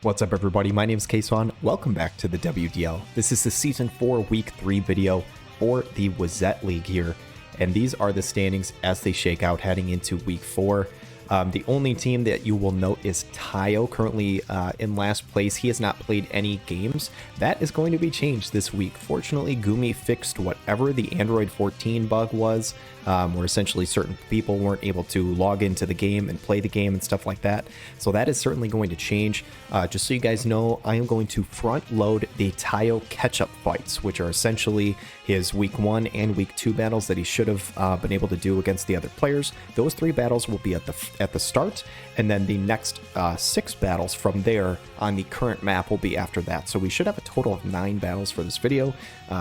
What's up everybody, my name is Kason. Welcome back to the WDL. This is the Season 4 Week 3 video for the Wezette League here. And these are the standings as they shake out heading into Week 4. The only team that you will note is Taiyo, currently in last place. He has not played any games. That is going to be changed this week. Fortunately, Gumi fixed whatever the Android 14 bug was, where essentially certain people weren't able to log into the game and play the game and stuff like that. So that is certainly going to change. Just so you guys know, I am going to front load the Taiyo catch-up fights, which are essentially his Week 1 and Week 2 battles that he should have been able to do against the other players. Those 3 battles will be at the start, and then the next 6 battles from there on the current map will be after that. So we should have a total of 9 battles for this video,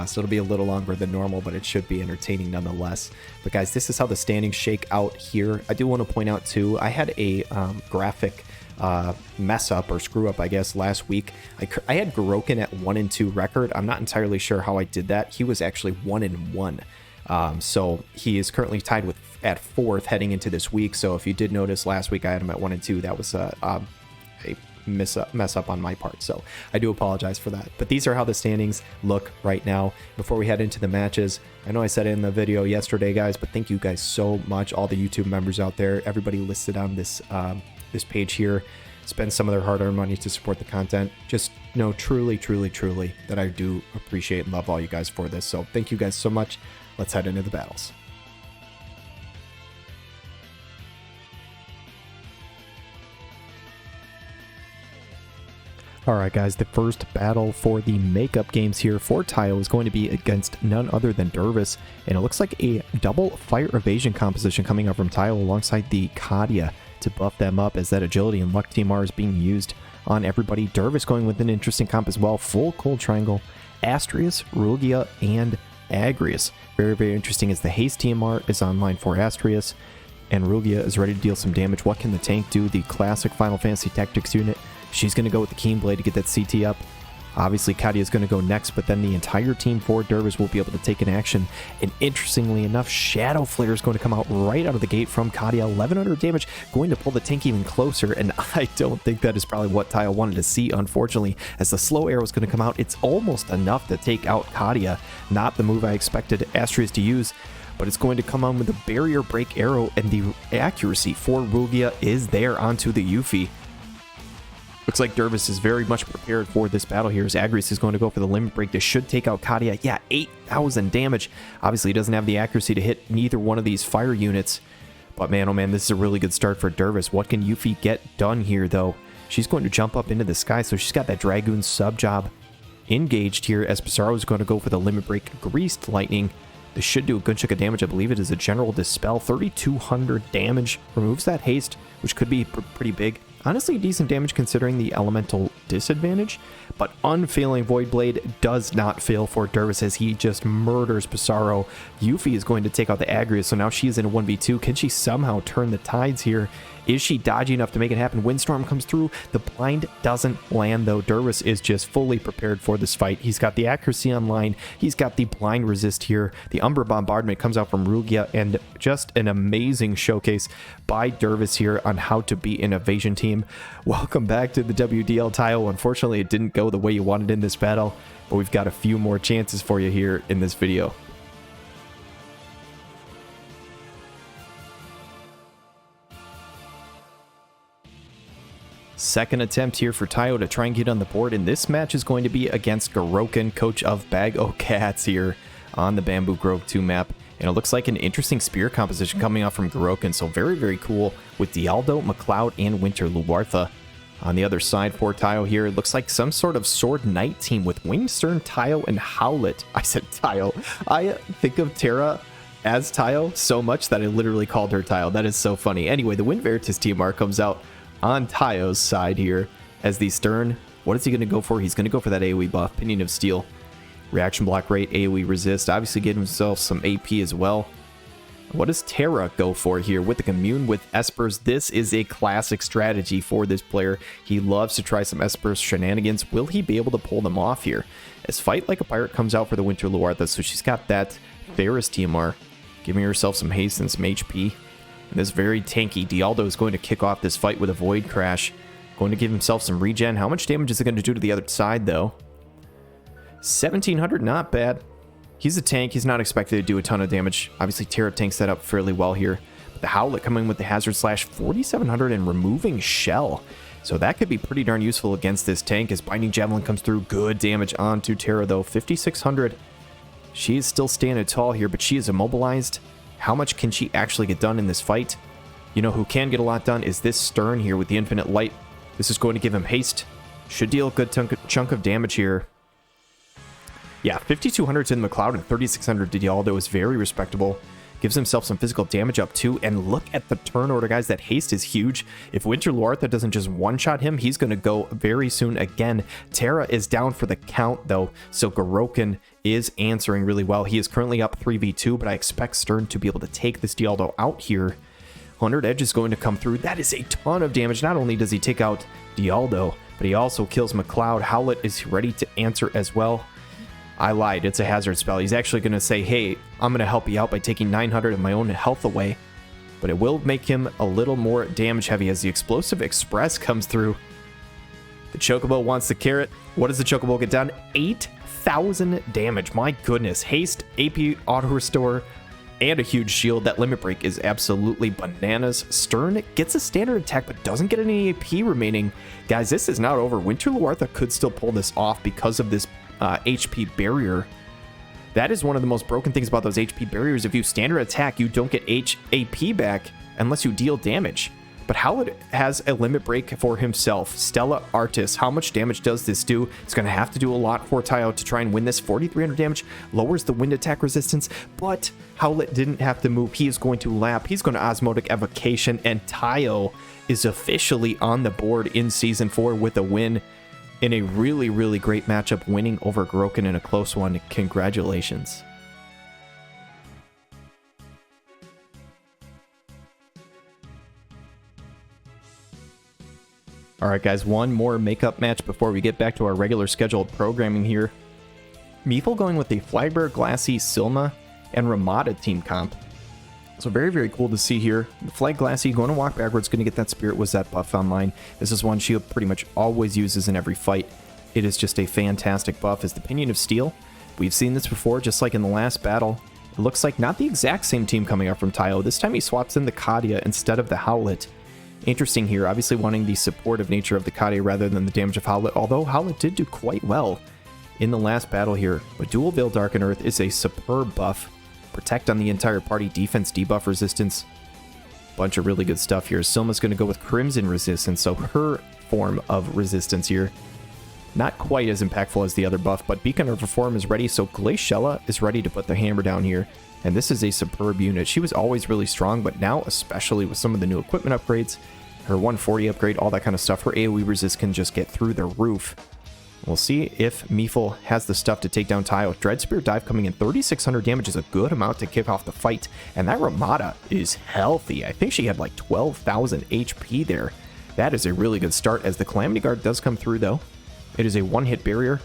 so it'll be a little longer than normal, but it should be entertaining nonetheless. But guys, this is how the standings shake out here. I do want to point out too, I had a graphic mess up or screw up, I guess, last week. I had Garouken at 1-2 record. I'm not entirely sure how I did that. He was actually 1-1. So he is currently tied with at 4th heading into this week. So if you did notice last week I had him at 1-2, that was a mess up on my part. So I do apologize for that. But these are how the standings look right now. Before we head into the matches, I know I said it in the video yesterday, guys, but thank you guys so much, all the YouTube members out there, everybody listed on this this page here, spend some of their hard-earned money to support the content. Just know truly that I do appreciate and love all you guys for this. So thank you guys so much. Let's head into the battles. Alright guys, the first battle for the makeup games here for Taiyo is going to be against none other than Dervis, and it looks like a double fire evasion composition coming up from Taiyo alongside the Kadia to buff them up, as that agility and luck TMR is being used on everybody. Dervis going with an interesting comp as well, full cold triangle, Astrius, Rugia, and Agrius. Very interesting as the haste TMR is online for Astrius, and Rugia is ready to deal some damage. What can the tank do? The classic Final Fantasy Tactics unit. She's going to go with the Keen Blade to get that CT up. Obviously, Kadia is going to go next, but then the entire team for Dervis will be able to take an action. And interestingly enough, Shadow Flare is going to come out right out of the gate from Kadia. 1100 damage, going to pull the tank even closer. And I don't think that is probably what Taiyo wanted to see, unfortunately, as the slow arrow is going to come out. It's almost enough to take out Kadia. Not the move I expected Astrius to use, but it's going to come on with a barrier break arrow, and the accuracy for Rugia is there onto the Yuffie. Looks like Dervis is very much prepared for this battle here, as Agrius is going to go for the limit break. This should take out Kadia. Yeah, 8,000 damage. Obviously, he doesn't have the accuracy to hit neither one of these fire units. But man, oh man, this is a really good start for Dervis. What can Yuffie get done here, though? She's going to jump up into the sky, so she's got that Dragoon sub-job engaged here, as Pissarro is going to go for the limit break. Greased Lightning. This should do a good chunk of damage. I believe it is a General Dispel. 3,200 damage. Removes that haste, which could be pretty big. Honestly, decent damage considering the elemental disadvantage, but Unfailing Void Blade does not fail for Dervis as he just murders Pissarro. Yuffie is going to take out the Agrius, so now she is in a 1v2. Can she somehow turn the tides here? Is she dodgy enough to make it happen? Windstorm comes through. The blind doesn't land, though. Dervis is just fully prepared for this fight. He's got the accuracy online. He's got the blind resist here. The Umbra Bombardment comes out from Rugia, and just an amazing showcase by Dervis here on how to beat an evasion team. Welcome back to the WDL, Taiyo. Unfortunately, it didn't go the way you wanted in this battle, but we've got a few more chances for you here in this video. Second attempt here for Taiyo to try and get on the board, and this match is going to be against Garouken, coach of Bag O' Cats here on the Bamboo Grove 2 map. And it looks like an interesting spear composition coming off from Garouken, so very cool with Dialdo, McLeod, and Winter Luartha. On the other side for Taiyo here, it looks like some sort of Sword Knight team with Wingstern, Taiyo, and Howlet. I said Taiyo. I think of Terra as Taiyo so much that I literally called her Taiyo. That is so funny. Anyway, the Wind Veritas TMR comes out on Taiyo's side here as the Stern. What is he going to go for? He's going to go for that AoE buff, Pinion of Steel. Reaction block rate, AoE resist. Obviously get himself some AP as well. What does Terra go for here with the commune with Espers? This is a classic strategy for this player. He loves to try some Espers shenanigans. Will he be able to pull them off here? As Fight Like a Pirate comes out for the Winter Luartha, so she's got that Ferris TMR, giving herself some haste and some HP. And this very tanky Dialdo is going to kick off this fight with a Void Crash. Going to give himself some regen. How much damage is it going to do to the other side, though? 1,700, not bad. He's a tank. He's not expected to do a ton of damage. Obviously, Terra tanks that up fairly well here. But the Howlet coming with the Hazard Slash, 4,700 and removing Shell. So that could be pretty darn useful against this tank as Binding Javelin comes through. Good damage onto Terra, though. 5,600. She is still standing tall here, but she is immobilized. How much can she actually get done in this fight? You know who can get a lot done is this Stern here with the Infinite Light. This is going to give him haste. Should deal a good chunk of damage here. Yeah, 5,200 to the McLeod and 3,600 to Oelde is very respectable. Gives himself some physical damage up too. And look at the turn order, guys. That haste is huge. If Winter Luartha doesn't just one-shot him, he's going to go very soon again. Terra is down for the count, though. So Garouken is answering really well. He is currently up 3v2, but I expect Stern to be able to take this Oelde out here. 100 Edge is going to come through. That is a ton of damage. Not only does he take out Oelde, but he also kills McLeod. Howlet is ready to answer as well. I lied. It's a hazard spell. He's actually going to say, hey, I'm going to help you out by taking 900 of my own health away. But it will make him a little more damage heavy as the Explosive Express comes through. The Chocobo wants the carrot. What does the Chocobo get done? 8,000 damage. My goodness. Haste, AP, Auto Restore, and a huge shield. That Limit Break is absolutely bananas. Stern gets a standard attack, but doesn't get any AP remaining. Guys, this is not over. Winter Luartha could still pull this off because of this HP barrier. That is one of the most broken things about those HP barriers. If you standard attack, you don't get AP back unless you deal damage. But Howlet has a limit break for himself. Stella Artis, how much damage does this do? It's going to have to do a lot for Taiyo to try and win this. 4,300 damage, lowers the wind attack resistance, but Howlet didn't have to move. He is going to lap, he's going to Osmotic Evocation, and Taiyo is officially on the board in Season 4 with a win. In a really, really great matchup, winning over Garouken in a close one. Congratulations. Alright guys, one more makeup match before we get back to our regular scheduled programming here. Meefle going with the Flagbearer, Glassy, Silma, and Ramada team comp. So very, very cool to see here. The Flag Glassy going to walk backwards, going to get that Spirit Wezette buff online. This is one she pretty much always uses in every fight. It is just a fantastic buff. Is the Pinion of Steel. We've seen this before, just like in the last battle. It looks like not the exact same team coming up from Taiyo. This time he swaps in the Kadia instead of the Howlet. Interesting here, obviously wanting the supportive nature of the Kadia rather than the damage of Howlet, although Howlet did do quite well in the last battle here. But Dual Veil Darken Earth is a superb buff. Protect on the entire party, defense, debuff, resistance. Bunch of really good stuff here. Silma's going to go with Crimson Resistance, so her form of resistance here. Not quite as impactful as the other buff, but Beacon of Reform is ready, so Glaciella is ready to put the hammer down here. And this is a superb unit. She was always really strong, but now, especially with some of the new equipment upgrades, her 140 upgrade, all that kind of stuff, her AoE resist can just get through the roof. We'll see if Meefle has the stuff to take down Taiyo. Dread Spear Dive coming in, 3,600 damage is a good amount to kick off the fight. And that Ramada is healthy. I think she had like 12,000 HP there. That is a really good start as the Calamity Guard does come through though. It is a one-hit barrier.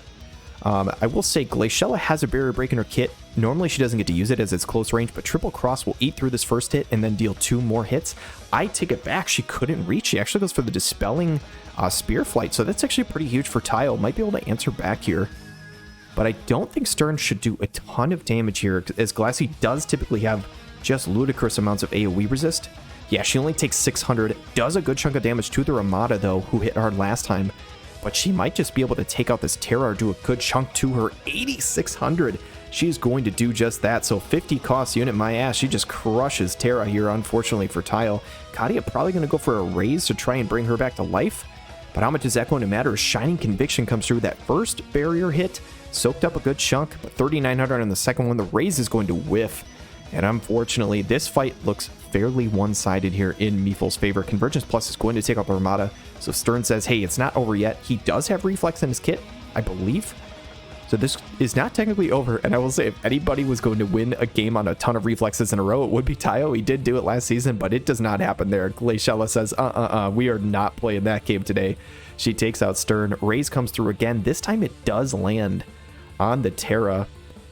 I will say Glaciella has a barrier break in her kit. Normally she doesn't get to use it as it's close range, but Triple Cross will eat through this first hit and then deal 2 more hits. I take it back. She couldn't reach. She actually goes for the Dispelling Spear Flight, so that's actually pretty huge for Taiyo. Might be able to answer back here. But I don't think Stern should do a ton of damage here, as Glassy does typically have just ludicrous amounts of AoE resist. Yeah, she only takes 600, does a good chunk of damage to the Ramada, though, who hit hard last time. But she might just be able to take out this Terra or do a good chunk to her. 8,600. She's going to do just that. So 50 cost unit, my ass. She just crushes Terra here, unfortunately, for Taiyo. Kadia probably going to go for a raise to try and bring her back to life. But how much is that going to matter? Shining Conviction comes through. That first barrier hit soaked up a good chunk, but 3,900 on the second one. The raise is going to whiff. And unfortunately, this fight looks fairly one-sided here in Meefle's favor. Convergence Plus is going to take out the Ramada. So Stern says, hey, it's not over yet. He does have Reflex in his kit, I believe. So this is not technically over. And I will say, if anybody was going to win a game on a ton of Reflexes in a row, it would be Taiyo. He did do it last season, but it does not happen there. Glaciella says, we are not playing that game today. She takes out Stern. Raise comes through again. This time it does land on the Terra.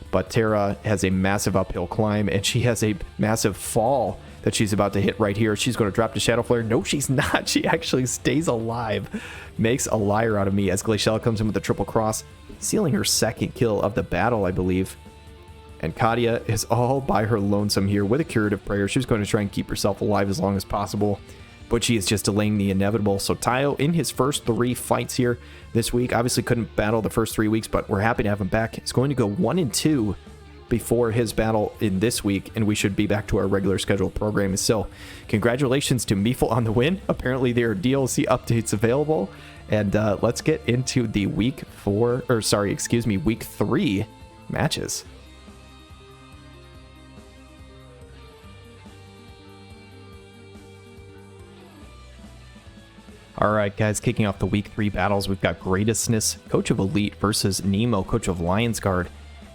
But Terra has a massive uphill climb, and she has a massive fall that she's about to hit right here. She's going to drop to Shadow Flare. No, she's not. She actually stays alive. Makes a liar out of me as Glaciella comes in with a triple cross, sealing her second kill of the battle, I believe. And Katia is all by her lonesome here with a Curative Prayer. She's going to try and keep herself alive as long as possible, but she is just delaying the inevitable. So Taiyo, in his first 3 fights here this week, obviously couldn't battle the first 3 weeks, but we're happy to have him back. He's going to go 1-2 before his battle in this week, and we should be back to our regular scheduled programming. So congratulations to Meefle on the win. Apparently there are DLC updates available, and let's get into the week 3 matches. Alright guys, kicking off the week 3 battles, we've got Greatestness, Coach of Elite, versus Nemo, Coach of Lionsguard.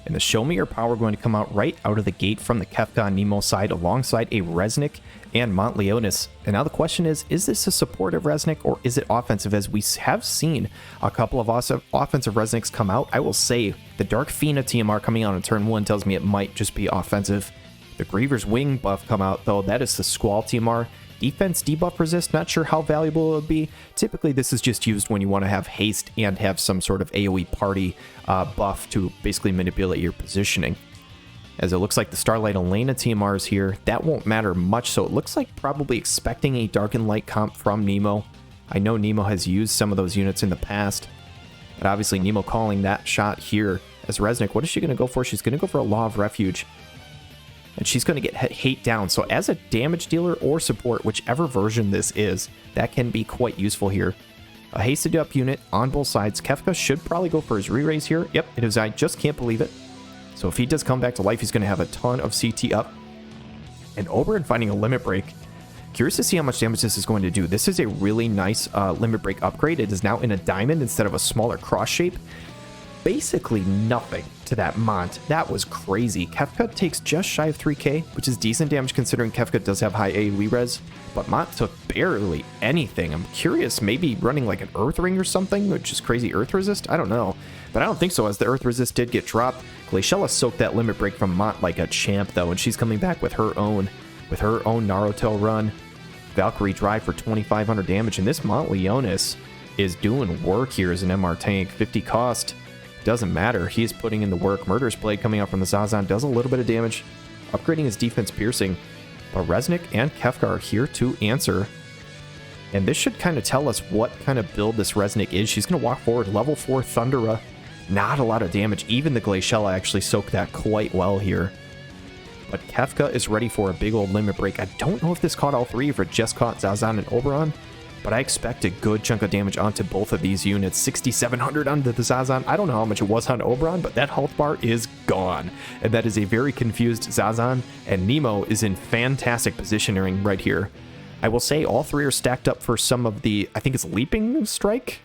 And the Show Me Your Power going to come out right out of the gate from the Kefka and Nemo side alongside a Resnick and Montleonis. And now the question is this a supportive Resnick or is it offensive? As we have seen a couple of offensive Resnicks come out, I will say the Dark Fina TMR coming out in turn 1 tells me it might just be offensive. The Griever's Wing buff come out though, that is the Squall TMR. Defense debuff resist, not sure how valuable it would be. Typically this is just used when you want to have haste and have some sort of AoE party buff to basically manipulate your positioning. As it looks like the Starlight Elena TMR is here, that won't matter much, so it looks like probably expecting a Dark and Light comp from Nemo. I know Nemo has used some of those units in the past, but obviously Nemo calling that shot here as Resnick. What is she going to go for? She's going to go for a Law of Refuge. And she's going to get hate down. So as a damage dealer or support, whichever version this is, that can be quite useful here. A hasted up unit on both sides. Kefka should probably go for his re-raise here. Yep, it is. I just can't believe it. So if he does come back to life, he's going to have a ton of CT up. And Oberon finding a limit break. Curious to see how much damage this is going to do. This is a really nice limit break upgrade. It is now in a diamond instead of a smaller cross shape. Basically nothing to that Mont. That was crazy. Kefka takes just shy of 3k, which is decent damage considering Kefka does have high AoE res, but Mont took barely anything. I'm curious, maybe running like an Earth Ring or something, which is crazy Earth Resist? I don't know, but I don't think so, as the Earth Resist did get dropped. Glaciella soaked that limit break from Mont like a champ though, and she's coming back with her own Naruto run. Valkyrie Drive for 2500 damage, and this Montleonis is doing work here as an MR tank. 50 cost. Doesn't matter. He is putting in the work. Murderous Blade coming out from the Zazan does a little bit of damage, upgrading his defense piercing. But Resnick and Kefka are here to answer. And this should kind of tell us what kind of build this Resnick is. She's going to walk forward. Level 4 Thundera. Not a lot of damage. Even the Glaciella actually soaked that quite well here. But Kefka is ready for a big old limit break. I don't know if this caught all 3, if it just caught Zazan and Oberon. But I expect a good chunk of damage onto both of these units. 6,700 onto the Zazan. I don't know how much it was on Oberon, but that health bar is gone. And that is a very confused Zazan. And Nemo is in fantastic positioning right here. I will say all 3 are stacked up for some of the, I think it's Leaping Strike?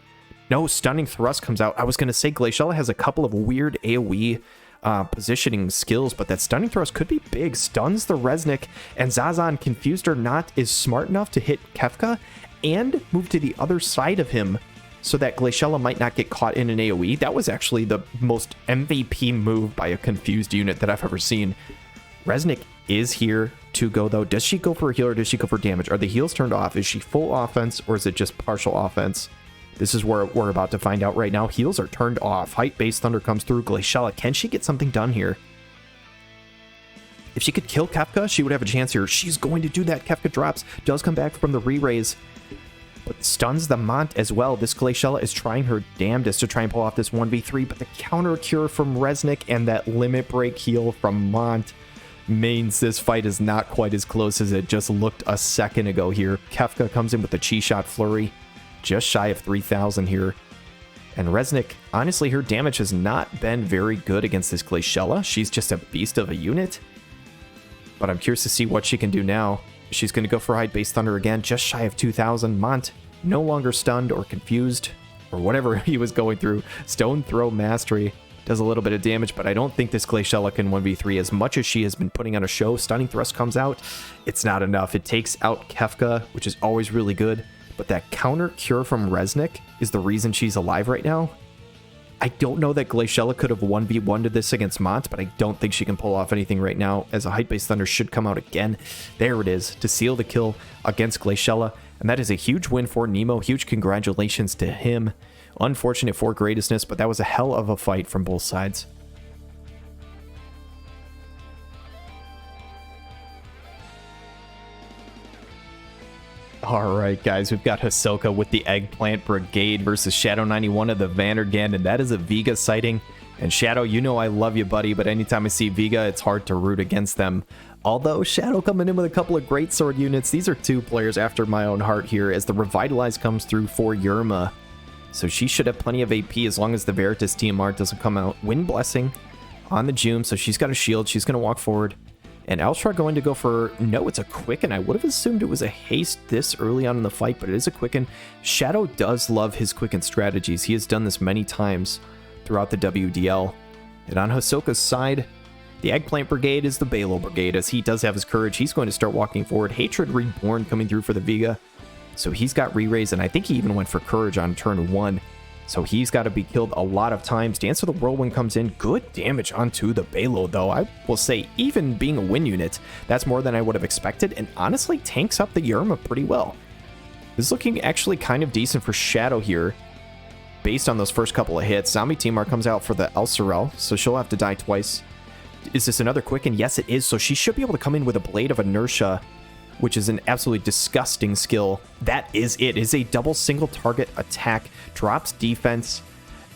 No, Stunning Thrust comes out. I was going to say Glaciella has a couple of weird AoE positioning skills, but that Stunning Thrust could be big. Stuns the Resnick, and Zazan, confused or not, is smart enough to hit Kefka and move to the other side of him so that Glaciella might not get caught in an AoE. That was actually the most MVP move by a confused unit that I've ever seen. Resnick is here to go though. Does she go for a heal or does she go for damage? Are the heals turned off? Is she full offense or is it just partial offense? This is where we're about to find out right now. Heals are turned off. Height-based Thunder comes through. Glaciella, can she get something done here? If she could kill Kefka, she would have a chance here. She's going to do that. Kefka drops, does come back from the re-raise, but stuns the Mont as well. This Glaciella is trying her damnedest to try and pull off this 1v3, but the counter cure from Resnick and that limit break heal from Mont means this fight is not quite as close as it just looked a second ago here. Kefka comes in with the Chi Shot Flurry, just shy of 3,000 here. And Resnick, honestly, her damage has not been very good against this Glaciella. She's just a beast of a unit. But I'm curious to see what she can do now. She's going to go for Height-based Thunder again, just shy of 2,000. Mont, no longer stunned or confused, or whatever he was going through. Stone Throw Mastery does a little bit of damage, but I don't think this Glaciella can 1v3 as much as she has been putting on a show. Stunning Thrust comes out. It's not enough. It takes out Kefka, which is always really good. But that counter cure from Resnick is the reason she's alive right now. I don't know that Glaciella could have 1v1'd this against Mont, but I don't think she can pull off anything right now, as a Height-based Thunder should come out again. There it is, to seal the kill against Glaciella, and that is a huge win for Nemo. Huge congratulations to him. Unfortunate for Greatestness, but that was a hell of a fight from both sides. Alright guys, we've got Hisoka with the Eggplant Brigade versus Shadow 91 of the Vanargand, and that is a Vega sighting. And Shadow, you know I love you, buddy, but anytime I see Vega, it's hard to root against them. Although Shadow coming in with a couple of great sword units, these are two players after my own heart here, as the Revitalize comes through for Yerma. So she should have plenty of AP as long as the Veritas TMR doesn't come out. Wind Blessing on the June, so she's got a shield, she's going to walk forward. And Elstra going to go for, no, it's a Quicken. I would have assumed it was a haste this early on in the fight, but it is a Quicken. Shadow does love his Quicken strategies. He has done this many times throughout the WDL. And on Hisoka's side, the Eggplant Brigade is the Balo Brigade, as he does have his courage. He's going to start walking forward. Hatred Reborn coming through for the Vega. So he's got re-raise, and I think he even went for courage on turn 1. So he's got to be killed a lot of times. Dance of the Whirlwind comes in. Good damage onto the Balo, though. I will say, even being a win unit, that's more than I would have expected, and honestly tanks up the Yerma pretty well. This is looking actually kind of decent for Shadow here, based on those first couple of hits. Zombie Timar comes out for the Elsorel, so she'll have to die twice. Is this another Quicken? Yes, it is. So she should be able to come in with a Blade of Inertia, which is an absolutely disgusting skill. That is it. It is a double single target attack, drops defense,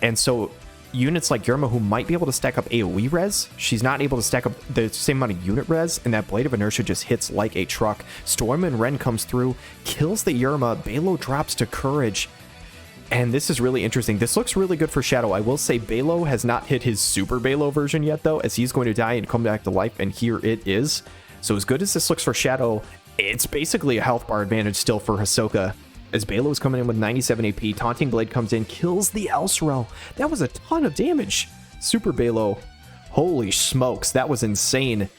and so units like Yerma, who might be able to stack up AoE res, she's not able to stack up the same amount of unit res, and that Blade of Inertia just hits like a truck. Storm and Ren comes through, kills the Yerma, Balo drops to courage, and this is really interesting. This looks really good for Shadow. I will say Balo has not hit his Super Balo version yet, though, as he's going to die and come back to life, and here it is. So as good as this looks for Shadow, it's basically a health bar advantage still for Hisoka, as Balo is coming in with 97 AP. Taunting Blade comes in, kills the Elsorel. That was a ton of damage. Super Balo, holy smokes, that was insane.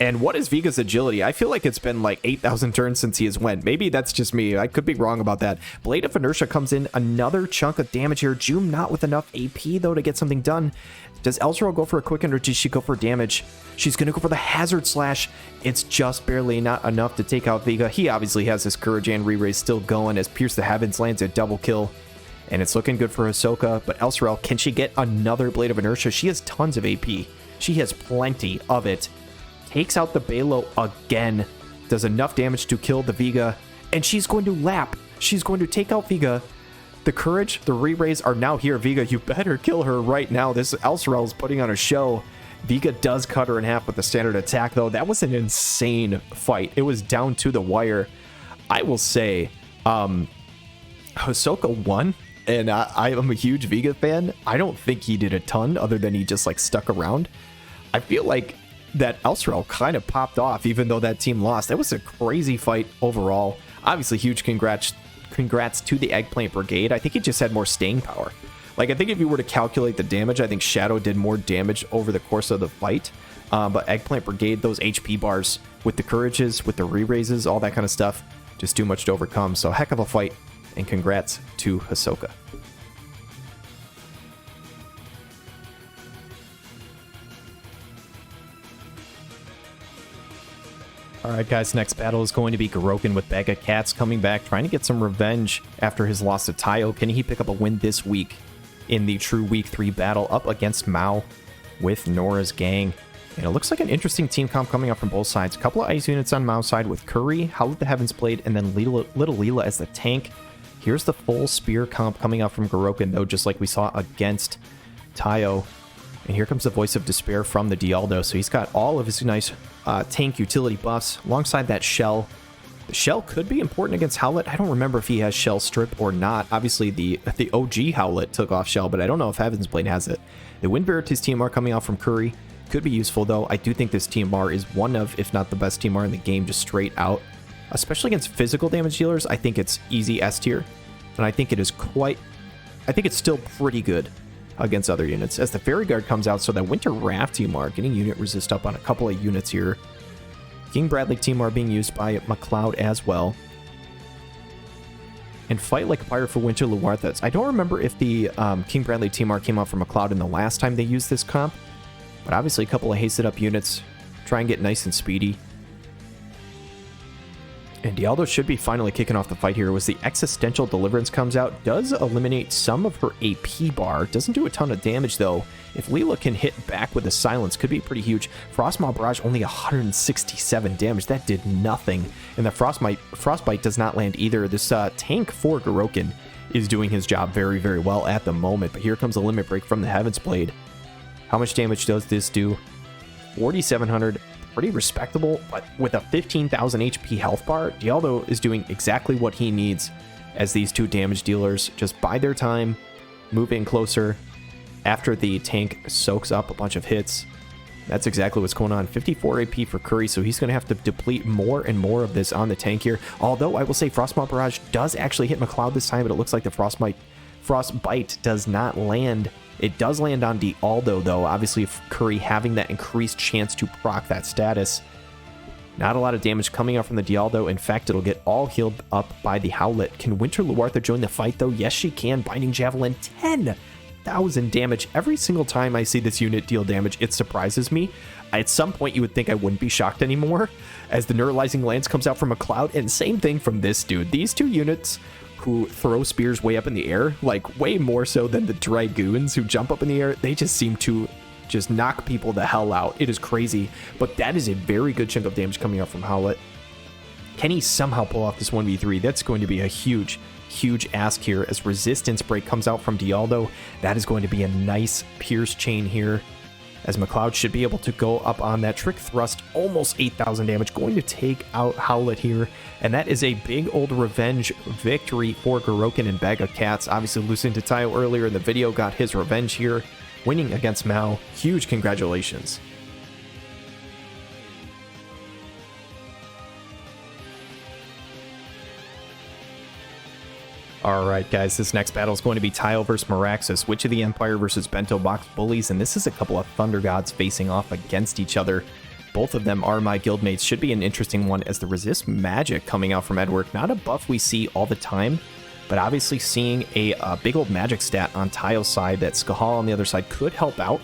And what is Vega's agility? I feel like it's been like 8,000 turns since he has went. Maybe that's just me. I could be wrong about that. Blade of Inertia comes in, another chunk of damage here. June not with enough AP, though, to get something done. Does Elsorel go for a Quicken, or does she go for damage? She's going to go for the Hazard Slash. It's just barely not enough to take out Vega. He obviously has his Courage and Re-Raise still going, as Pierce the Heavens lands a double kill. And it's looking good for Hisoka, but Elsorel, can she get another Blade of Inertia? She has tons of AP. She has plenty of it. Takes out the Balo again, does enough damage to kill the Vega, and she's going to lap. She's going to take out Vega. The Courage, the Re-Raise are now here. Vega, you better kill her right now. This Elsorel is putting on a show. Vega does cut her in half with the standard attack, though. That was an insane fight. It was down to the wire. I will say, Hisoka won, and I am a huge Vega fan. I don't think he did a ton other than he just like stuck around. I feel like that Elsorel kind of popped off, even though that team lost. That was a crazy fight overall. Obviously, huge congrats to the Eggplant Brigade. I think it just had more staying power. Like, I think if you were to calculate the damage, I think Shadow did more damage over the course of the fight. But Eggplant Brigade, those HP bars with the Courages, with the Re-Raises, all that kind of stuff, just too much to overcome. So, heck of a fight, and congrats to Hisoka. Alright guys, next battle is going to be Garouken with Bag of Cats coming back, trying to get some revenge after his loss to Taiyo. Can he pick up a win this week in the true Week 3 battle up against Maou with Norra's gang? And it looks like an interesting team comp coming up from both sides. A couple of ice units on Mao's side with Curry, Howl of the Heavens Blade, and then Little Leela as the tank. Here's the full spear comp coming out from Garouken, though, just like we saw against Taiyo. And here comes the Voice of Despair from the Dialdo. So he's got all of his nice tank utility buffs alongside that Shell. The Shell could be important against Howlet. I don't remember if he has Shell Strip or not. Obviously, the OG Howlet took off Shell, but I don't know if Heaven's Blade has it. The Wind Veritas TMR coming out from Curry could be useful, though. I do think this TMR is one of, if not the best TMR in the game, just straight out. Especially against physical damage dealers, I think it's easy S tier. And I think it is I think it's still pretty good against other units. As the Fairy Guard comes out, so that Winter Raft TMR, getting unit resist up on a couple of units here. King Bradley TMR being used by McLeod as well. and fight like a pirate for Winter Luarthas. I don't remember if the King Bradley TMR came out from McLeod in the last time they used this comp, but obviously a couple of hasted up units. Try and get nice and speedy. And Dialdo should be finally kicking off the fight here. Was the Existential Deliverance comes out, does eliminate some of her AP bar. Doesn't do a ton of damage though. If Leela can hit back with a silence, could be pretty huge. Frostmaw Barrage only 167 damage. That did nothing. And the Frostbite does not land either. This tank for Garouken is doing his job very, very well at the moment. But here comes a Limit Break from the Heaven's Blade. How much damage does this do? 4,700. Pretty respectable, but with a 15,000 HP health bar, Dialdo is doing exactly what he needs as these two damage dealers just bide their time, move in closer after the tank soaks up a bunch of hits. That's exactly what's going on. 54 AP for Curry, so he's going to have to deplete more and more of this on the tank here. Although I will say Frostmaw Barrage does actually hit McLeod this time, but it looks like the Frostbite does not land. It does land on Dialdo, though. Obviously, Curry having that increased chance to proc that status. Not a lot of damage coming out from the Dialdo. In fact, it'll get all healed up by the Howlet. Can Winter Luartha join the fight, though? Yes, she can. Binding Javelin, 10,000 damage. Every single time I see this unit deal damage, it surprises me. At some point, you would think I wouldn't be shocked anymore as the Neuralizing Lance comes out from a cloud. And same thing from this dude. These two units who throw spears way up in the air, like way more so than the Dragoons who jump up in the air, they just seem to just knock people the hell out. It is crazy, but that is a very good chunk of damage coming out from Howlet. Can he somehow pull off this 1v3? That's going to be a huge ask here as Resistance Break comes out from Dialdo. That is going to be a nice Pierce Chain here, as McLeod should be able to go up on that Trick Thrust, almost 8,000 damage, going to take out Howlet here. And that is a big old revenge victory for Garouken and Bag of Cats. Obviously losing to Taiyo earlier in the video, got his revenge here, winning against Maou. Huge congratulations. Alright guys, this next battle is going to be Taiyo versus Maraxus, Witch of the Empire versus Bento Box Bullies, and this is a couple of Thunder Gods facing off against each other. Both of them are my guildmates. Should be an interesting one as the Resist Magic coming out from Edward. Not a buff we see all the time, but obviously seeing a big old magic stat on Taiyo's side that Skahal on the other side could help out.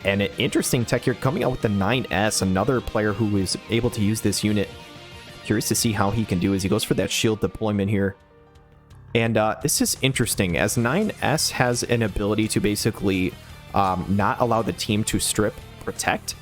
And an interesting tech here coming out with the 9S, another player who is able to use this unit. Curious to see how he can do as he goes for that shield deployment here. And this is interesting, as 9S has an ability to basically not allow the team to strip Protect.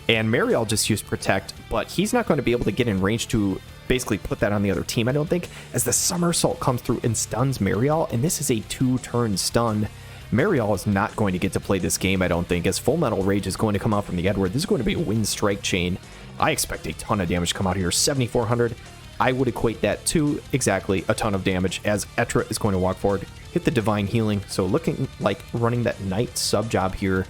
And Mariel just used Protect, but he's not going to be able to get in range to basically put that on the other team, I don't think, as the Somersault comes through and stuns Mariel, and this is a 2-turn stun. Mariel is not going to get to play this game, I don't think, as Full Metal Rage is going to come out from the Edward. This is going to be a Wind Strike Chain. I expect a ton of damage to come out here, 7,400. I would equate that to exactly a ton of damage, as Etra is going to walk forward, hit the Divine Healing, so looking like running that Knight sub-job here.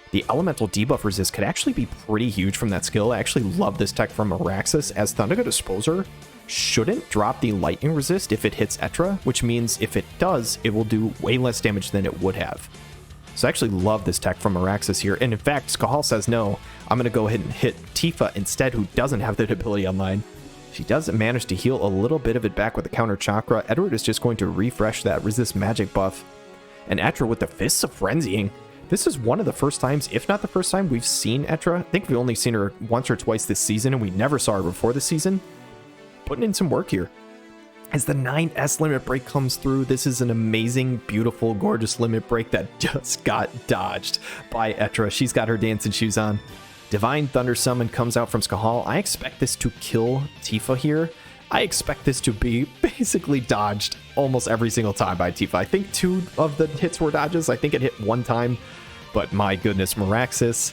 The Elemental Debuff Resist could actually be pretty huge from that skill. I actually love this tech from Maraxus, as Thundergo Disposer shouldn't drop the Lightning Resist if it hits Etra, which means if it does, it will do way less damage than it would have. So I actually love this tech from Maraxus here, and in fact, Skahal says no, I'm going to go ahead and hit Tifa instead, who doesn't have that ability online. She does manage to heal a little bit of it back with the Counter Chakra. Edward is just going to refresh that Resist Magic buff. And Etra with the Fists of Frenzying. This is one of the first times, if not the first time, we've seen Etra. I think we've only seen her once or twice this season, and we never saw her before this season. Putting in some work here. As the 9S Limit Break comes through, this is an amazing, beautiful, gorgeous Limit Break that just got dodged by Etra. She's got her dancing shoes on. Divine Thunder Summon comes out from Skahal. I expect this to kill Tifa here. I expect this to be basically dodged almost every single time by Tifa. I think 2 of the hits were dodges. I think it hit 1 time. But my goodness, Maraxus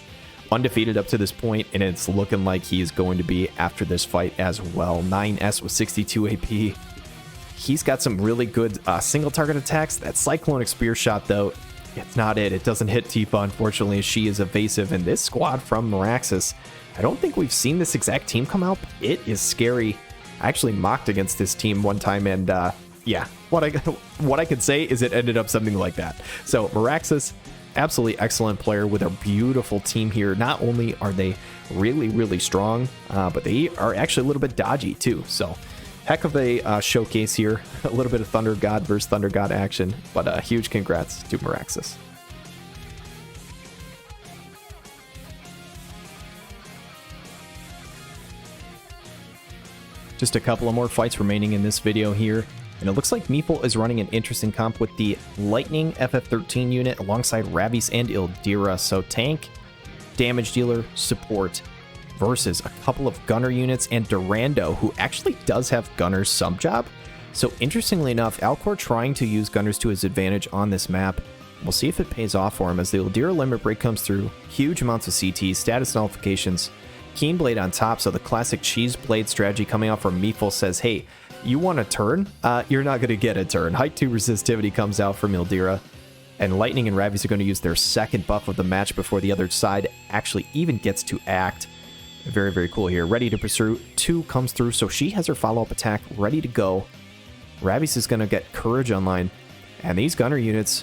undefeated up to this point, and it's looking like he is going to be after this fight as well. 9S with 62 AP. He's got some really good single target attacks. That Cyclonic Spear Shot, though, it's not it. It doesn't hit Tifa, unfortunately. She is evasive, and this squad from Maraxus, I don't think we've seen this exact team come out. It is scary. I actually mocked against this team one time, and yeah, what I could say is it ended up something like that. So Maraxus, absolutely excellent player with a beautiful team here. Not only are they really, really strong, but they are actually a little bit dodgy too. So Heck of a showcase here. A little bit of Thunder God versus Thunder God action, but huge congrats to Maraxus. Just a couple of more fights remaining in this video here, and it looks like Meefle is running an interesting comp with the Lightning FF13 unit alongside Ravis and Ildira. So tank, damage dealer, support versus a couple of gunner units and Durando, who actually does have gunner's sub job. So interestingly enough, Alkor trying to use gunners to his advantage on this map. We'll see if it pays off for him as the Ildira limit break comes through. Huge amounts of CT, status nullifications, Keen Blade on top, so the classic cheese blade strategy coming out from Meefle says, hey, you want a turn? You're not going to get a turn. Height 2 resistivity comes out from Ildira, and Lightning and Ravis are going to use their second buff of the match before the other side actually even gets to act. Very, very cool here. Ready to pursue. 2 comes through, so she has her follow-up attack ready to go. Ravis is going to get Courage online, and these gunner units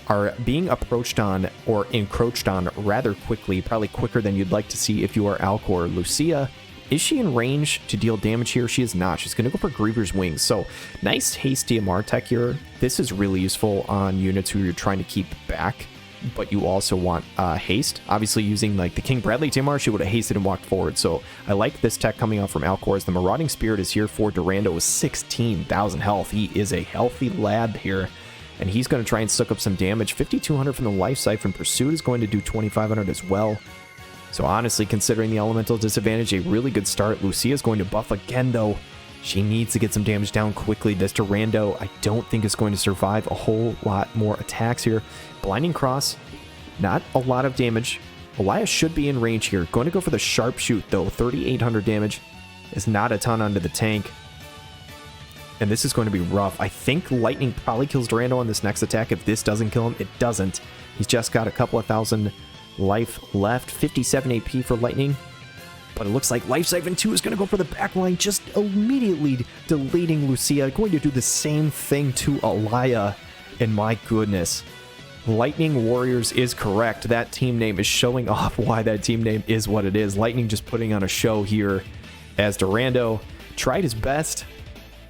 are being approached on or encroached on rather quickly, probably quicker than you'd like to see if you are Alkor. Lucia, is she in range to deal damage here? She is not. She's going to go for Griever's Wings. So nice haste DMR tech here. This is really useful on units who you're trying to keep back, but you also want haste. Obviously using like the King Bradley DMR, she would have hasted and walked forward. So I like this tech coming out from Alkor as the Marauding Spirit is here for Durando with 16,000 health. He is a healthy lad here, and he's going to try and suck up some damage. 5,200 from the Life Siphon. Pursuit is going to do 2,500 as well. So honestly, considering the elemental disadvantage, a really good start. Lucia is going to buff again, though. She needs to get some damage down quickly. This Durando, I don't think is going to survive a whole lot more attacks here. Blinding Cross, not a lot of damage. Elias should be in range here. Going to go for the Sharpshoot, though. 3,800 damage is not a ton onto the tank. And this is going to be rough. I think Lightning probably kills Durando on this next attack. If this doesn't kill him, it doesn't. He's just got a couple of thousand life left. 57 AP for Lightning. But it looks like Life Siphon 2 is going to go for the backline, just immediately deleting Lucia. Going to do the same thing to Alaya. And my goodness, Lightning Warriors is correct. That team name is showing off why that team name is what it is. Lightning just putting on a show here as Durando tried his best,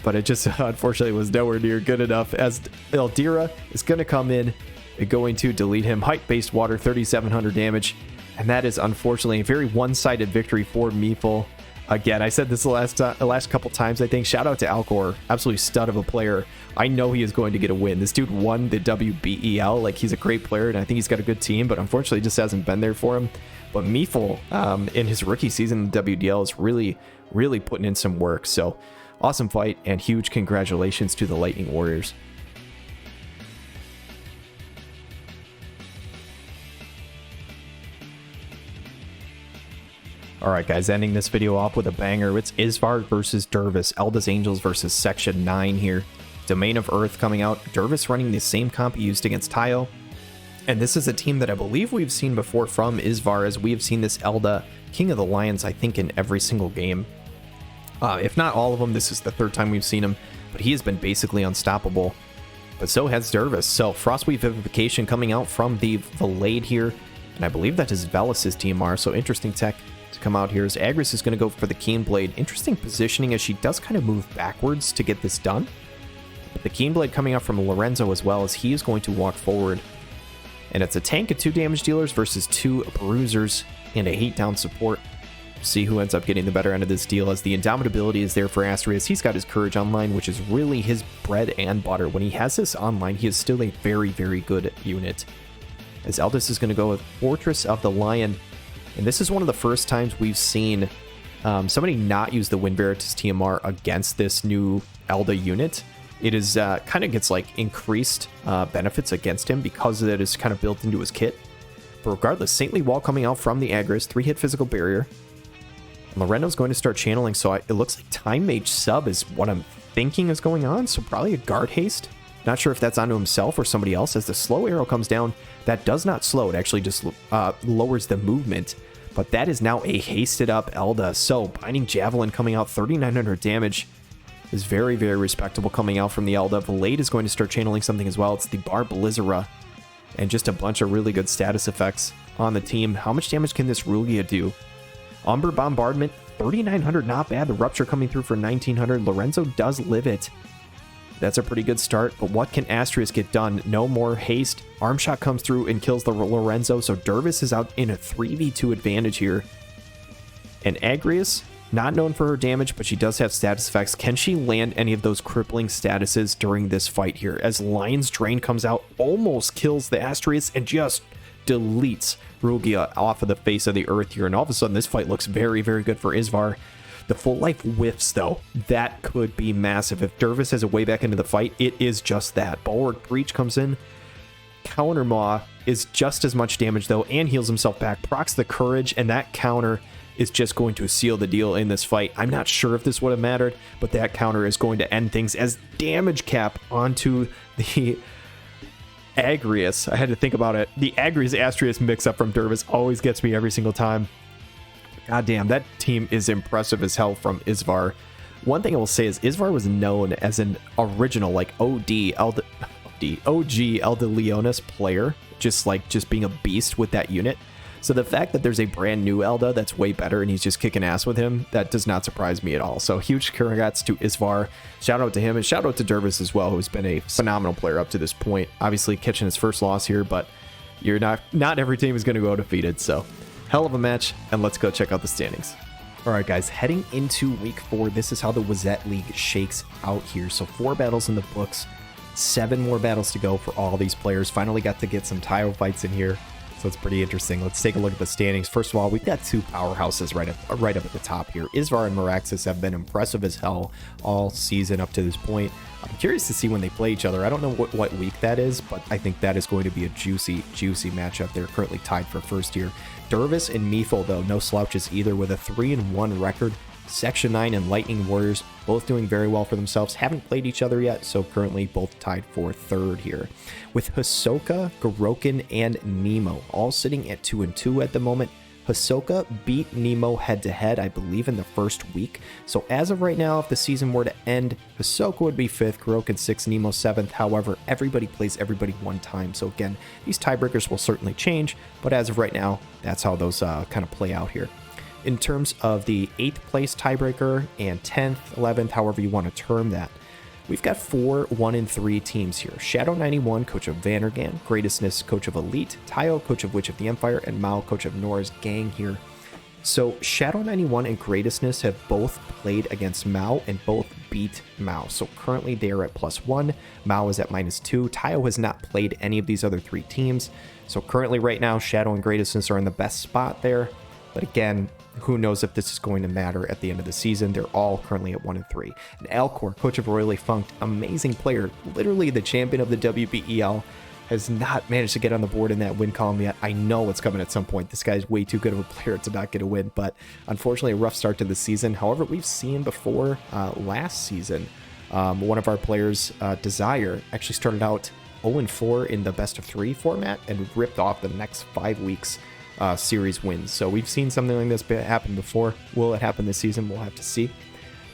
but it just unfortunately was nowhere near good enough as Ildira is going to come in and going to delete him. Height-based water, 3,700 damage. And that is unfortunately a very one-sided victory for Meefle. Again, I said this the last couple times, I think. Shout out to Alkor. Absolutely stud of a player. I know he is going to get a win. This dude won the WBEL. Like, he's a great player, and I think he's got a good team, but unfortunately it just hasn't been there for him. But Meefle, in his rookie season in WDL, is really, really putting in some work. So, awesome fight, and huge congratulations to the Lightning Warriors. Alright guys, ending this video off with a banger. It's Isvar versus Dervis. Elda's Angels versus Section 9 here. Domain of Earth coming out. Dervis running the same comp he used against Taiyo. And this is a team that I believe we've seen before from Isvar, as we have seen this Elda, King of the Lions, I think in every single game. If not all of them, this is the third time we've seen him, but he has been basically unstoppable. But so has Dervis. So Frostweave Vivification coming out from the Valade here, and I believe that is Velus's DMR, so interesting tech to come out here. As Agris is going to go for the Keen Blade. Interesting positioning as she does kind of move backwards to get this done. But the Keen Blade coming out from Lorenzo as well, as he is going to walk forward. And it's a tank of 2 damage dealers versus 2 bruisers and a hate down support. See who ends up getting the better end of this deal, as the Indomitability is there for Asterius. He's got his Courage online, which is really his bread and butter. When he has this online, he is still a very, very good unit. As Eldis is going to go with Fortress of the Lion. And this is one of the first times we've seen somebody not use the Wind Veritas TMR against this new Elda unit. It is kind of gets like increased benefits against him because it is kind of built into his kit. But regardless, Saintly Wall coming out from the Agris, 3-hit physical barrier. And Lorendo's going to start channeling, so it looks like Time Mage sub is what I'm thinking is going on, so probably a guard haste. Not sure if that's onto himself or somebody else. As the slow arrow comes down, that does not slow. It actually just lowers the movement. But that is now a hasted up Elda. So Binding Javelin coming out, 3,900 damage is very, very respectable coming out from the Elda. Valade is going to start channeling something as well. It's the Barb Blizzara. And just a bunch of really good status effects on the team. How much damage can this Rugia do? Umber Bombardment, 3,900, not bad. The Rupture coming through for 1,900. Lorenzo does live it. That's a pretty good start, but what can Astrius get done? No more haste. Arm shot comes through and kills the Lorenzo, so Dervis is out in a 3v2 advantage here. And Agrius, not known for her damage, but she does have status effects. Can she land any of those crippling statuses during this fight here? As Lion's Drain comes out, almost kills the Astrius and just deletes Rugia off of the face of the earth here. And all of a sudden, this fight looks very, very good for Isvar. The full life whiffs, though. That could be massive. If Dervis has a way back into the fight, it is just that. Bulwark Breach comes in. Counter Maw is just as much damage, though, and heals himself back. Procs the Courage, and that counter is just going to seal the deal in this fight. I'm not sure if this would have mattered, but that counter is going to end things as damage cap onto the Agrius. I had to think about it. The Agrius Astrius mix-up from Dervis always gets me every single time. God damn, that team is impressive as hell from Isvar. One thing I will say is Isvar was known as an original, like, OG Elda Leonis player, just being a beast with that unit. So the fact that there's a brand new Elda that's way better and he's just kicking ass with him, that does not surprise me at all. So huge congrats to Isvar. Shout out to him and shout out to Dervis as well, who's been a phenomenal player up to this point. Obviously catching his first loss here, but you're not every team is going to go undefeated. So hell of a match, and let's go check out the standings. All right, guys, heading into week 4, this is how the Wezette League shakes out here. So 4 battles in the books, 7 more battles to go for all these players. Finally got to get some Taiyo fights in here. So it's pretty interesting. Let's take a look at the standings. First of all, we've got 2 powerhouses right up at the top here. Isvar and Maraxus have been impressive as hell all season up to this point. I'm curious to see when they play each other. I don't know what week that is, but I think that is going to be a juicy matchup. They're currently tied for first here. Dervis and Meefle, though, no slouches either, with a 3-1 record. Section 9 and Lightning Warriors both doing very well for themselves. Haven't played each other yet, so currently both tied for third here. With Hisoka, Garouken, and Nemo all sitting at 2-2 at the moment. Hisoka beat Nemo head-to-head, I believe, in the first week. So as of right now, if the season were to end, Hisoka would be 5th, Garouken 6th, Nemo 7th. However, everybody plays everybody one time. So again, these tiebreakers will certainly change, but as of right now, that's how those kind of play out here. In terms of the 8th place tiebreaker and 10th, 11th, however you want to term that, we've got 4 1-3 teams here. Shadow 91, coach of Vanargand, Greatestness, coach of Elite, Taiyo, coach of Witch of the Empire, and Maou, coach of Norra's gang here. So Shadow 91 and Greatestness have both played against Maou and both beat Maou. So currently they are at +1. Maou is at -2. Taiyo has not played any of these other 3 teams. So currently right now, Shadow and Greatestness are in the best spot there. But again, who knows if this is going to matter at the end of the season. They're all currently at 1-3. And Alkor, coach of Oelde Funked, amazing player, literally the champion of the WBEL, has not managed to get on the board in that win column yet. I know it's coming at some point. This guy's way too good of a player to not get a win, but unfortunately a rough start to the season. However, we've seen before last season, one of our players, Desire, actually started out 0-4 in the best of 3 format and ripped off the next 5 weeks series wins. So we've seen something like this happen before. Will it happen this season? We'll have to see.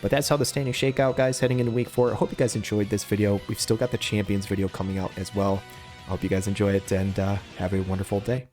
But that's how the standings shake out, guys, heading into week 4. I hope you guys enjoyed this video. We've still got the champions video coming out as well. I hope you guys enjoy it and have a wonderful day.